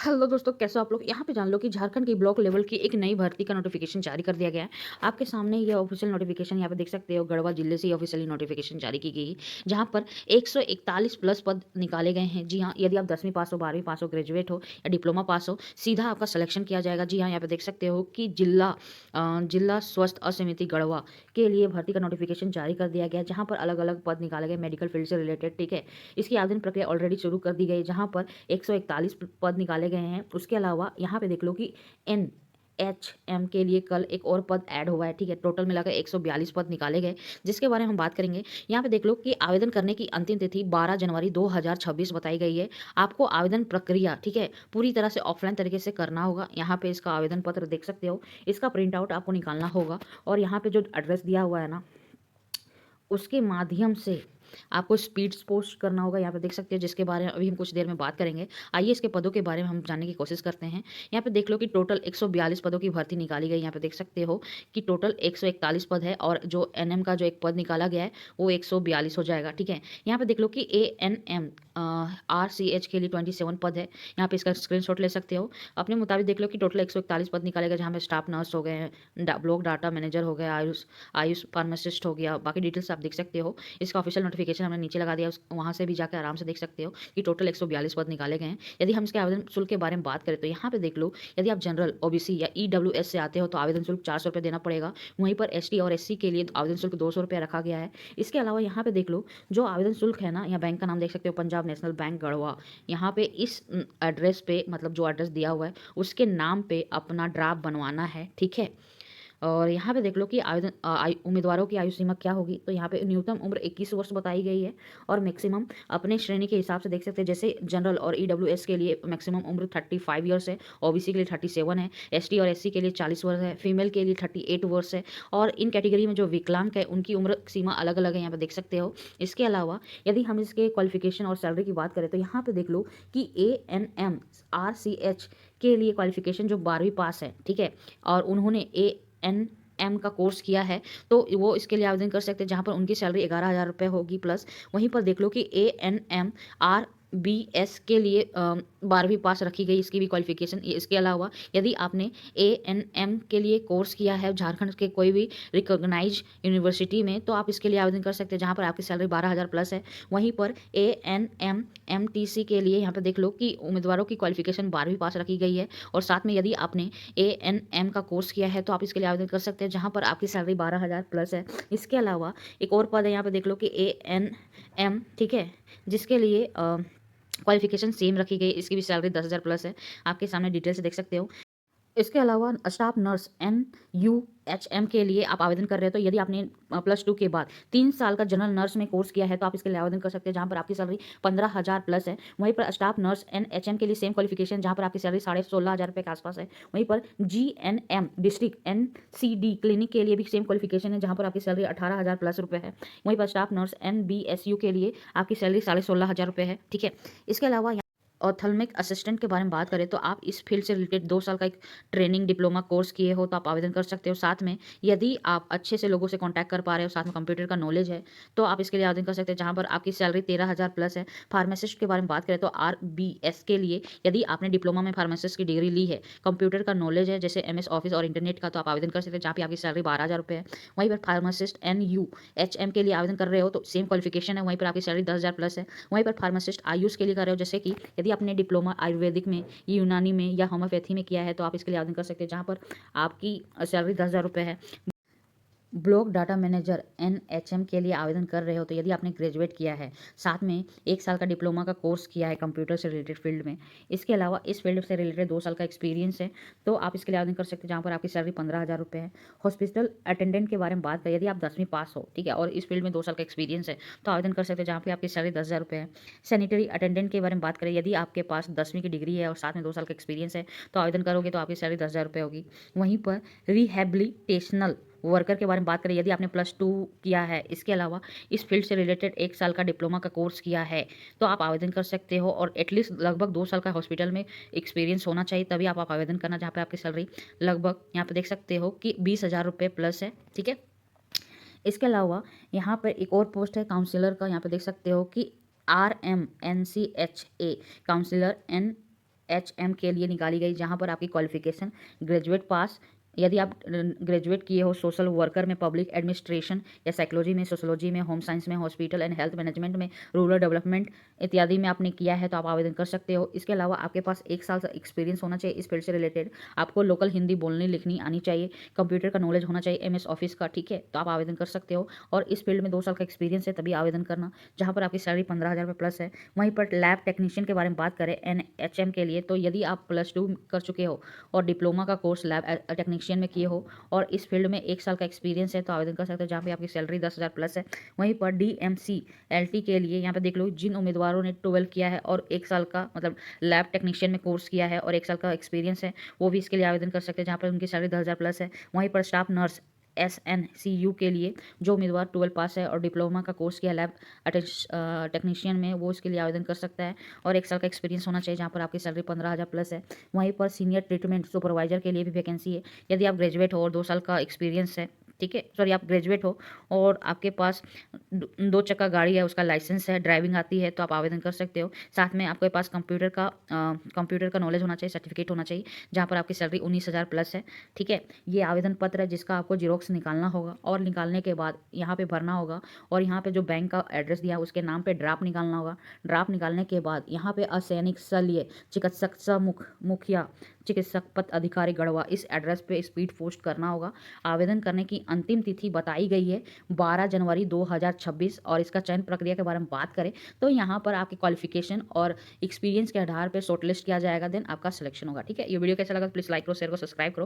Hello दोस्तों, कैसे हो आप लोग। यहाँ पे जान लो कि झारखंड की ब्लॉक लेवल की एक नई भर्ती का नोटिफिकेशन जारी कर दिया गया है। आपके सामने ये ऑफिशियल नोटिफिकेशन यहाँ पे देख सकते हो। गढ़वा जिले से ऑफिशियली नोटिफिकेशन जारी की गई, जहाँ पर 141 प्लस पद निकाले गए हैं। जी हाँ, यदि आप 10वीं पास हो, 12वीं पास हो, ग्रेजुएट हो या डिप्लोमा पास हो, सीधा आपका सिलेक्शन किया जाएगा। जी हाँ, यहाँ पे देख सकते हो कि जिला स्वास्थ्य समिति गढ़वा के लिए भर्ती का नोटिफिकेशन जारी कर दिया गया है, जहाँ पर अलग अलग पद निकाले गए मेडिकल फील्ड से रिलेटेड। ठीक है, इसकी आवेदन प्रक्रिया ऑलरेडी शुरू कर दी गई, जहाँ पर 141 पद निकाले गए हैं। उसके अलावा यहाँ पे देख लो कि NHM के लिए कल एक और पद ऐड हुआ है। ठीक है, टोटल मिलाकर 142 पद निकाले गए, जिसके बारे में हम बात करेंगे। यहाँ पे देख लो कि आवेदन करने की अंतिम तिथि 12 जनवरी 2026 बताई गई है। आपको आवेदन प्रक्रिया, ठीक है, पूरी तरह से ऑफलाइन तरीके से करना होगा। यहाँ पे इसका आवेदन पत्र देख सकते हो, इसका प्रिंट आउट आपको निकालना होगा और यहाँ पे जो एड्रेस दिया हुआ है ना, उसके माध्यम से आपको स्पीड्स पोस्ट करना होगा। यहाँ पे देख सकते हो, जिसके बारे में अभी हम कुछ देर में बात करेंगे। आइए इसके पदों के बारे में हम जानने की कोशिश करते हैं। यहाँ पे देख लो कि टोटल 142 पदों की भर्ती निकाली गई। यहाँ पे देख सकते हो कि टोटल 141 पद है और जो NM का जो एक पद निकाला गया है वो 142 हो जाएगा। ठीक है, यहाँ पे देख लो कि ANM RCH के लिए 27 पद है। यहाँ पे इसका स्क्रीनशॉट ले सकते हो। अपने मुताबिक देख लो कि टोटल 141 पद निकाले गए, जहाँ पे स्टाफ नर्स हो गए, ब्लॉक डाटा मैनेजर हो गया, आयुष फार्मासिस्ट हो गया। बाकी डिटेल्स आप देख सकते हो। इसका ऑफिशियल नोटिफिकेशन हमने नीचे लगा दिया, वहाँ से भी जाकर आराम से देख सकते हो कि टोटल 142 पद निकाले गए हैं। यदि हम इसके आवेदन शुल्क के बारे में बात करें तो यहाँ पे देख लो, यदि आप जनरल, OBC या EWS से आते हो तो आवेदन शुल्क 400 रुपये देना पड़ेगा। वहीं पर ST और SC के लिए आवेदन शुल्क 200 रुपये रखा गया है। इसके अलावा यहाँ पे देख लो, जो आवेदन शुल्क है ना, यहाँ बैंक का नाम देख सकते हो, पंजाब नेशनल बैंक गढ़वा। यहाँ पे इस एड्रेस पे, मतलब जो एड्रेस दिया हुआ है उसके नाम पे अपना ड्राफ्ट बनवाना है। ठीक है, और यहाँ पे देख लो कि उम्मीदवारों की आयु सीमा क्या होगी। तो यहाँ पे न्यूनतम उम्र 21 वर्ष बताई गई है और मैक्सिमम अपने श्रेणी के हिसाब से देख सकते हैं। जैसे जनरल और EWS के लिए मैक्सिमम उम्र 35 ईयर्स है, OBC के लिए 37 है, ST और SC के लिए 40 वर्ष है, फीमेल के लिए 38 वर्ष है। और इन कैटेगरी में जो विकलांग है उनकी उम्र सीमा अलग अलग है, यहाँ पे देख सकते हो। इसके अलावा यदि हम इसके क्वालिफिकेशन और सैलरी की बात करें तो यहाँ पे देख लो कि ANM RCH के लिए क्वालिफिकेशन जो 12वीं पास है, ठीक है, और उन्होंने ANM का कोर्स किया है, तो वो इसके लिए आवेदन कर सकते हैं, जहाँ पर उनकी सैलरी 11,000 रुपये होगी प्लस। वहीं पर देख लो कि ANM RBS के लिए 12वीं पास रखी गई, इसकी भी क्वालिफिकेशन। इसके अलावा यदि आपने ANM के लिए कोर्स किया है झारखंड के कोई भी रिकॉग्नाइज यूनिवर्सिटी में, तो आप इसके लिए आवेदन कर सकते हैं, जहाँ पर आपकी सैलरी 12,000 प्लस है। वहीं पर ANM MTC के लिए यहाँ पर देख लो कि उम्मीदवारों की क्वालिफिकेशन 12वीं पास रखी गई है, और साथ में यदि आपने ANM का कोर्स किया है तो आप इसके लिए आवेदन कर सकते हैं, जहाँ पर आपकी सैलरी 12,000 प्लस है। इसके अलावा एक और पद है, यहाँ पे देख लो कि ANM, ठीक है, जिसके लिए क्वालिफिकेशन सेम रखी गई, इसकी भी सैलरी 10,000 प्लस है। आपके सामने डिटेल से देख सकते हो। इसके अलावा स्टाफ नर्स NUHM के लिए आप आवेदन कर रहे हो, तो यदि आपने +2 के बाद 3 साल का जनरल नर्स में कोर्स किया है तो आप इसके लिए आवेदन कर सकते हैं, जहाँ पर आपकी सैलरी 15,000 प्लस है। वहीं पर स्टाफ नर्स NHM के लिए सेम क्वालिफिकेशन, जहाँ पर आपकी सैलरी 16,500 रुपये के आसपास है। वहीं पर GNM डिस्ट्रिक्ट NCD क्लिनिक के लिए भी सेम क्वालिफिकेशन है, जहाँ पर आपकी सैलरी 18,000 प्लस रुपये है। वहीं पर स्टाफ नर्स NBSU के लिए आपकी सैलरी 16,500 रुपये है। ठीक है, इसके अलावा ऑप्थेल्मिक असिस्टेंट के बारे में बात करें तो आप इस फील्ड से रिलेटेड 2 साल का एक ट्रेनिंग डिप्लोमा कोर्स किए हो तो आप आवेदन कर सकते हो। साथ में यदि आप अच्छे से लोगों से कांटेक्ट कर पा रहे हो, साथ में कंप्यूटर का नॉलेज है, तो आप इसके लिए आवेदन कर सकते हैं, जहां पर आपकी सैलरी 13,000 प्लस है। फार्मासिस्ट के बारे में बात करें तो RBS के लिए यदि आपने डिप्लोमा में फार्मासिस्ट की डिग्री ली है, कंप्यूटर का नॉलेज है जैसे MS ऑफिस और इंटरनेट का, तो आप आवेदन कर सकते हैं, जहाँ पे आपकी सैलरी 12,000 रुपये है। वहीं पर फार्मासिस्ट NUHM के लिए आवेदन कर रहे हो तो सेम क्वालिफिकेशन है, वहीं पर आपकी सैलरी 10,000 प्लस है। वहीं पर फार्मासिस्ट आयुष के लिए कर रहे हो, जैसे कि यदि आपने डिप्लोमा आयुर्वेदिक में, यूनानी में या होम्योपैथी में किया है, तो आप इसके लिए आवेदन कर सकते हैं, जहाँ पर आपकी सैलरी 10,000 रुपये है। ब्लॉक डाटा मैनेजर NHM के लिए आवेदन कर रहे हो तो यदि आपने ग्रेजुएट किया है, साथ में 1 साल का डिप्लोमा का कोर्स किया है कंप्यूटर से रिलेटेड फील्ड में, इसके अलावा इस फील्ड से रिलेटेड 2 साल का एक्सपीरियंस है, तो आप इसके लिए आवेदन कर सकते हैं, जहाँ पर आपकी सैलरी 15,000 रुपये है। हॉस्पिटल अटेंडेंट के बारे में बात करें, यदि आप 10वीं पास हो, ठीक है, और इस फील्ड में 2 साल का एक्सपीरियंस है, तो आवेदन कर सकते हैं, जहाँ पर आपकी सैलरी 10,000 रुपये है। सैनिटरी अटेंडेंट के बारे में बात करें, यदि आपके पास 10वीं की डिग्री है और साथ में 2 साल का एक्सपीरियंस है, तो आवेदन करोगे तो आपकी सैलरी 10,000 रुपये होगी। वहीं पर रिहेबिलिटेशनल वर्कर के बारे में बात करें, यदि आपने +2 किया है, इसके अलावा इस फील्ड से रिलेटेड 1 साल का डिप्लोमा का कोर्स किया है, तो आप आवेदन कर सकते हो, और एटलीस्ट लगभग 2 साल का हॉस्पिटल में एक्सपीरियंस होना चाहिए, तभी आप आवेदन करना, जहाँ पे आपकी सैलरी लगभग यहाँ पे देख सकते हो कि 20,000 रुपये प्लस है। ठीक है, इसके अलावा यहाँ पर एक और पोस्ट है काउंसलर का, यहाँ पे देख सकते हो कि RMNCHA काउंसलर NHM के लिए निकाली गई, जहाँ पर आपकी क्वालिफिकेशन ग्रेजुएट पास, यदि आप ग्रेजुएट किए हो सोशल वर्कर में, पब्लिक एडमिनिस्ट्रेशन या साइकोलॉजी में, सोशोलॉजी में, होम साइंस में, हॉस्पिटल एंड हेल्थ मैनेजमेंट में, रूरल डेवलपमेंट इत्यादि में आपने किया है तो आप आवेदन कर सकते हो। इसके अलावा आपके पास 1 साल का एक्सपीरियंस होना चाहिए इस फील्ड से रिलेटेड। आपको लोकल हिंदी बोलनी लिखनी आनी चाहिए, कंप्यूटर का नॉलेज होना चाहिए, MS ऑफिस का, ठीक है, तो आप आवेदन कर सकते हो। और इस फील्ड में 2 साल का एक्सपीरियंस है तभी आवेदन करना, जहाँ पर आपकी सैलरी 15,000 रुपये प्लस है। वहीं पर लैब टेक्नीशियन के बारे में बात करें NHM के लिए, तो यदि आप +2 कर चुके हो और डिप्लोमा का कोर्स लैब टेक्नीशियन में किए हो और इस फील्ड में 1 साल का एक्सपीरियंस है तो आवेदन कर सकते हो, जहाँ पे आपकी सैलरी 10,000 प्लस है। वहीं पर DMCLT के लिए यहाँ पे देख लो, जिन उम्मीदवारों ने 12 किया है और 1 साल का मतलब लैब टेक्नीशियन में कोर्स किया है और 1 साल का एक्सपीरियंस है, वो भी इसके लिए आवेदन कर सकते हैं, जहाँ पर उनकी सैलरी 10,000 प्लस है। वहीं पर स्टाफ नर्स SNCU के लिए जो उम्मीदवार 12 पास है और डिप्लोमा का कोर्स किया लैब टेक्नीशियन में, वो इसके लिए आवेदन कर सकता है और 1 साल का एक्सपीरियंस होना चाहिए, जहाँ पर आपकी सैलरी 15,000 प्लस है। वहीं पर सीनियर ट्रीटमेंट सुपरवाइजर के लिए भी वैकेंसी है। यदि आप ग्रेजुएट हो और 2 साल का एक्सपीरियंस है, ठीक है, सॉरी, आप ग्रेजुएट हो और आपके पास 2 चक्का गाड़ी है, उसका लाइसेंस है, ड्राइविंग आती है, तो आप आवेदन कर सकते हो। साथ में आपके पास कंप्यूटर का नॉलेज होना चाहिए, सर्टिफिकेट होना चाहिए, जहाँ पर आपकी सैलरी 19,000 प्लस है, ठीक है। ये आवेदन पत्र है जिसका आपको जीरोक्स निकालना होगा और निकालने के बाद यहाँ पे भरना होगा और यहाँ पे जो बैंक का एड्रेस दिया है उसके नाम पे ड्राफ्ट निकालना होगा। ड्राफ्ट निकालने के बाद यहाँ पे असैनिक शल्य चिकित्सक मुखिया चिकित्सक पद अधिकारी गढ़वा, इस एड्रेस पे स्पीड पोस्ट करना होगा। आवेदन करने की अंतिम तिथि बताई गई है 12 जनवरी 2026 और इसका चयन प्रक्रिया के बारे में बात करें तो यहाँ पर आपकी क्वालिफिकेशन और एक्सपीरियंस के आधार पर शॉर्टलिस्ट किया जाएगा, देन आपका सिलेक्शन होगा, ठीक है। ये वीडियो कैसा लगा प्लीज़ लाइक करो, शेयर करो, सब्सक्राइब करो।